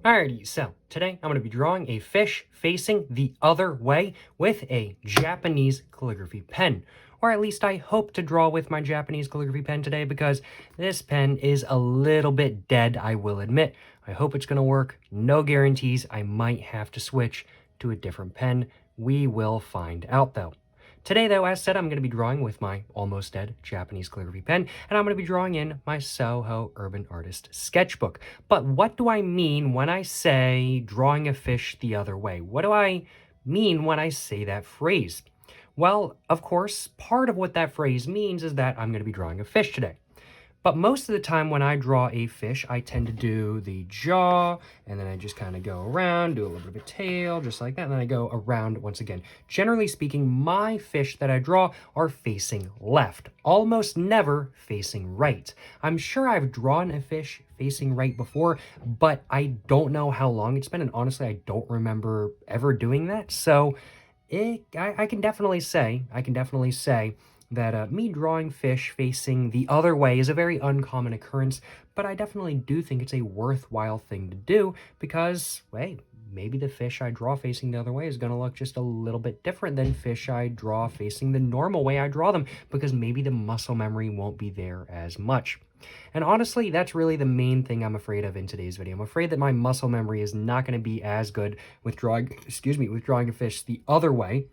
Alrighty, so today I'm going to be drawing a fish facing the other way with a Japanese calligraphy pen. Or at least I hope to draw with my Japanese calligraphy pen today because this pen is a little bit dead, I will admit. I hope it's going to work. No guarantees. I might have to switch to a different pen. We will find out though. Today, though, as said, I'm going to be drawing with my almost dead Japanese calligraphy pen, and I'm going to be drawing in my SOHO Urban Artist Sketchbook. But what do I mean when I say drawing a fish the other way? What do I mean when I say that phrase? Well, of course, part of what that phrase means is that I'm going to be drawing a fish today. But most of the time when I draw a fish, I tend to do the jaw, and then I just kind of go around, do a little bit of a tail, just like that, and then I go around once again. Generally speaking, my fish that I draw are facing left, almost never facing right. I'm sure I've drawn a fish facing right before, but I don't know how long it's been, and honestly, I don't remember ever doing that, so I can definitely say that me drawing fish facing the other way is a very uncommon occurrence, but I definitely do think it's a worthwhile thing to do because, hey, maybe the fish I draw facing the other way is going to look just a little bit different than fish I draw facing the normal way I draw them, because maybe the muscle memory won't be there as much. And honestly, that's really the main thing I'm afraid of in today's video. I'm afraid that my muscle memory is not going to be as good with drawing a fish the other way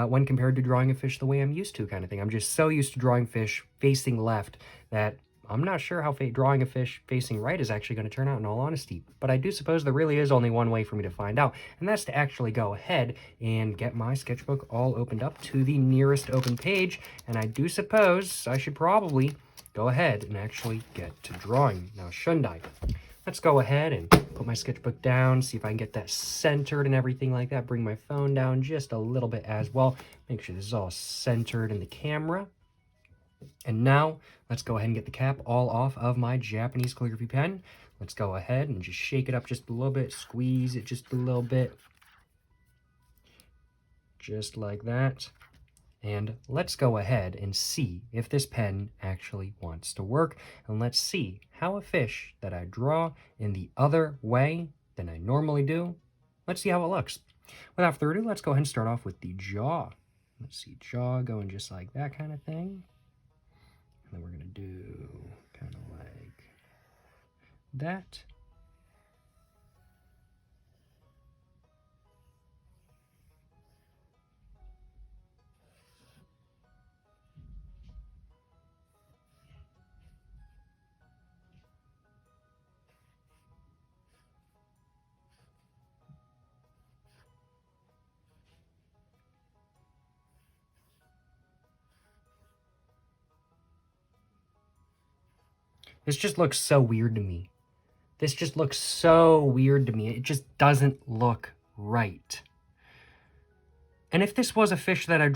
when compared to drawing a fish the way I'm used to, kind of thing. I'm just so used to drawing fish facing left that I'm not sure how drawing a fish facing right is actually going to turn out, in all honesty. But I do suppose there really is only one way for me to find out, and that's to actually go ahead and get my sketchbook all opened up to the nearest open page, and I do suppose I should probably go ahead and actually get to drawing. Now, shouldn't I? Let's go ahead and put my sketchbook down, see if I can get that centered and everything like that. Bring my phone down just a little bit as well. Make sure this is all centered in the camera. And now, let's go ahead and get the cap all off of my Japanese calligraphy pen. Let's go ahead and just shake it up just a little bit, squeeze it just a little bit. Just like that. And let's go ahead and see if this pen actually wants to work. And let's see how a fish that I draw in the other way than I normally do, let's see how it looks. Without further ado, let's go ahead and start off with the jaw. Let's see, jaw going just like that kind of thing. And then we're going to do kind of like that. This just looks so weird to me. This just looks so weird to me. It just doesn't look right. And if this was a fish that I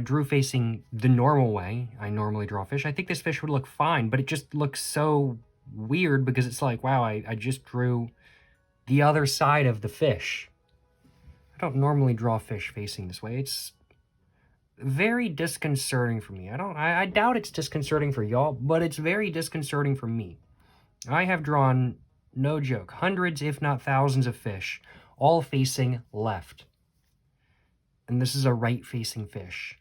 drew facing the normal way I normally draw fish, I think this fish would look fine, but it just looks so weird because it's like, wow, I just drew the other side of the fish. I don't normally draw fish facing this way. It's very disconcerting for me. I doubt it's disconcerting for y'all, but it's very disconcerting for me. I have drawn, no joke, hundreds if not thousands of fish, all facing left. And this is a right-facing fish.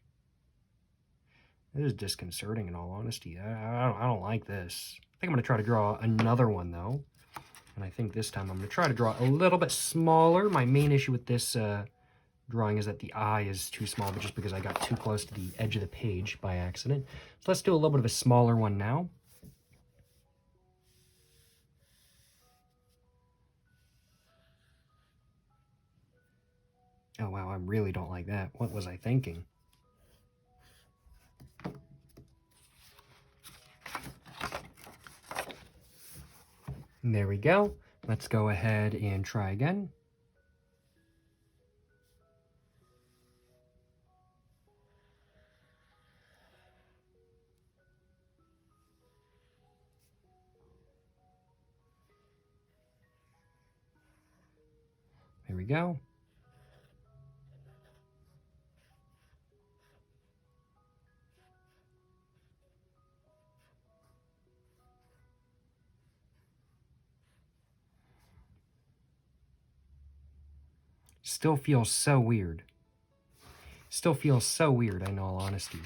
This is disconcerting, in all honesty. I don't like this. I think I'm going to try to draw another one, though. And I think this time I'm going to try to draw a little bit smaller. My main issue with this drawing is that the eye is too small, but just because I got too close to the edge of the page by accident. So let's do a little bit of a smaller one now. Oh, wow, I really don't like that. What was I thinking? And there we go. Let's go ahead and try again. There we go. Still feels so weird. Still feels so weird, in all honesty.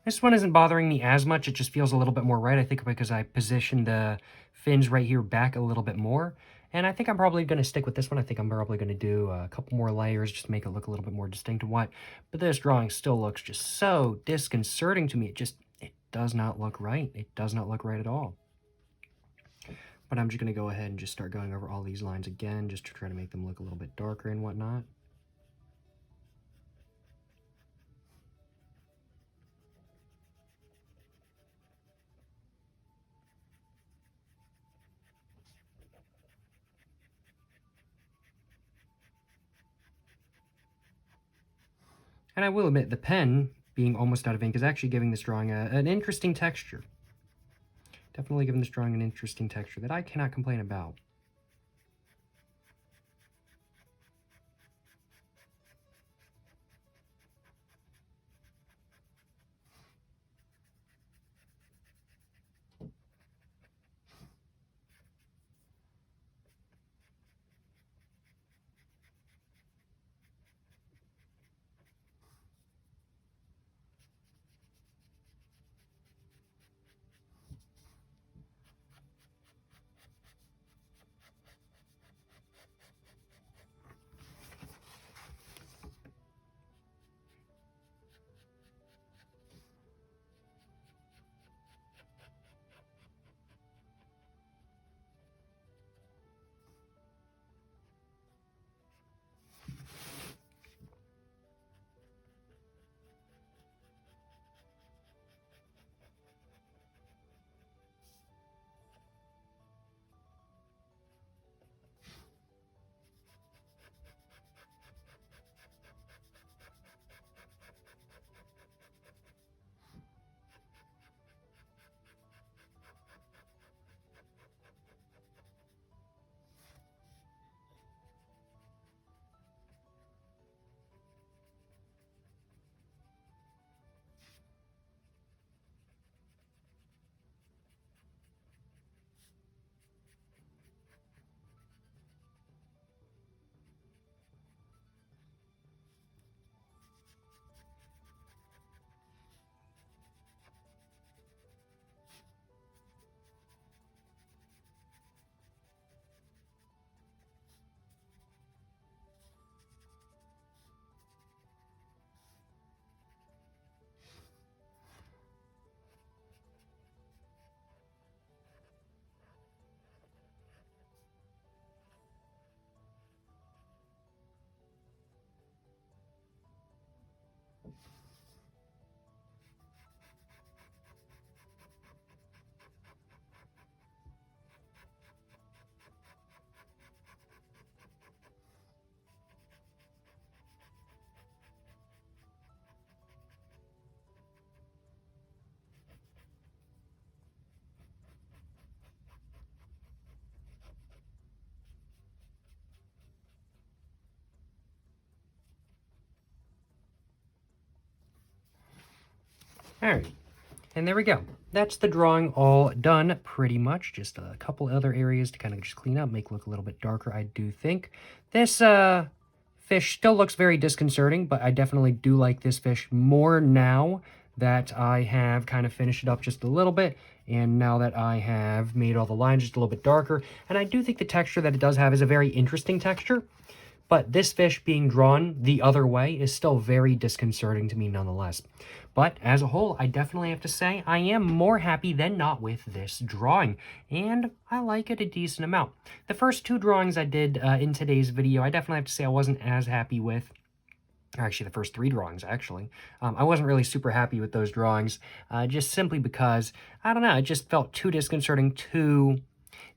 This one isn't bothering me as much. It just feels a little bit more right. I think because I positioned the fins right here back a little bit more. And I think I'm probably going to stick with this one. I think I'm probably going to do a couple more layers just to make it look a little bit more distinct and what. But this drawing still looks just so disconcerting to me. It does not look right. It does not look right at all. But I'm just going to go ahead and just start going over all these lines again just to try to make them look a little bit darker and whatnot. And I will admit, the pen, being almost out of ink, is actually giving this drawing an interesting texture. Definitely giving this drawing an interesting texture that I cannot complain about. All right, and there we go. That's the drawing all done, pretty much. Just a couple other areas to kind of just clean up, make it look a little bit darker, I do think. This fish still looks very disconcerting, but I definitely do like this fish more now that I have kind of finished it up just a little bit, and now that I have made all the lines just a little bit darker. And I do think the texture that it does have is a very interesting texture. But this fish being drawn the other way is still very disconcerting to me nonetheless. But as a whole, I definitely have to say I am more happy than not with this drawing, and I like it a decent amount. The first two drawings I did in today's video, I definitely have to say I wasn't as happy with. Actually, the first 3 drawings, actually. I wasn't really super happy with those drawings, just simply because, I don't know, it just felt too disconcerting, too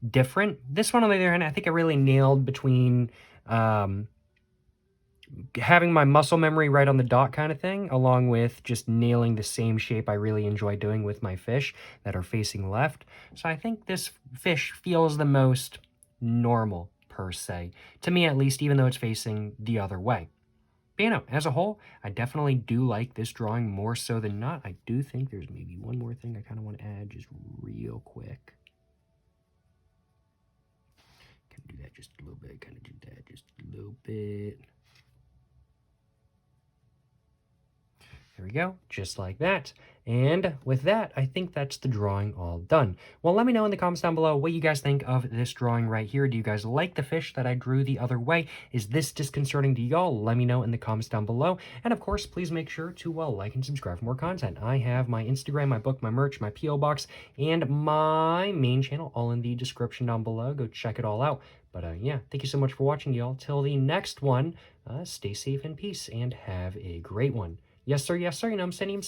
different. This one, on the other hand, I think I really nailed between having my muscle memory right on the dot kind of thing, along with just nailing the same shape I really enjoy doing with my fish that are facing left. So I think this fish feels the most normal, per se. To me, at least, even though it's facing the other way. But, you know, as a whole, I definitely do like this drawing more so than not. I do think there's maybe one more thing I kind of want to add just real quick. Kind of do that just a little bit, kind of do that just a little bit. There we go, just like that. And with that, I think that's the drawing all done. Well, let me know in the comments down below what you guys think of this drawing right here. Do you guys like the fish that I drew the other way? Is this disconcerting to y'all? Let me know in the comments down below. And of course, please make sure to like and subscribe for more content. I have my Instagram, my book, my merch, my P.O. box, and my main channel all in the description down below. Go check it all out. But yeah, thank you so much for watching, y'all. Till the next one, stay safe and peace, and have a great one. Yes, sir, you know what I'm saying?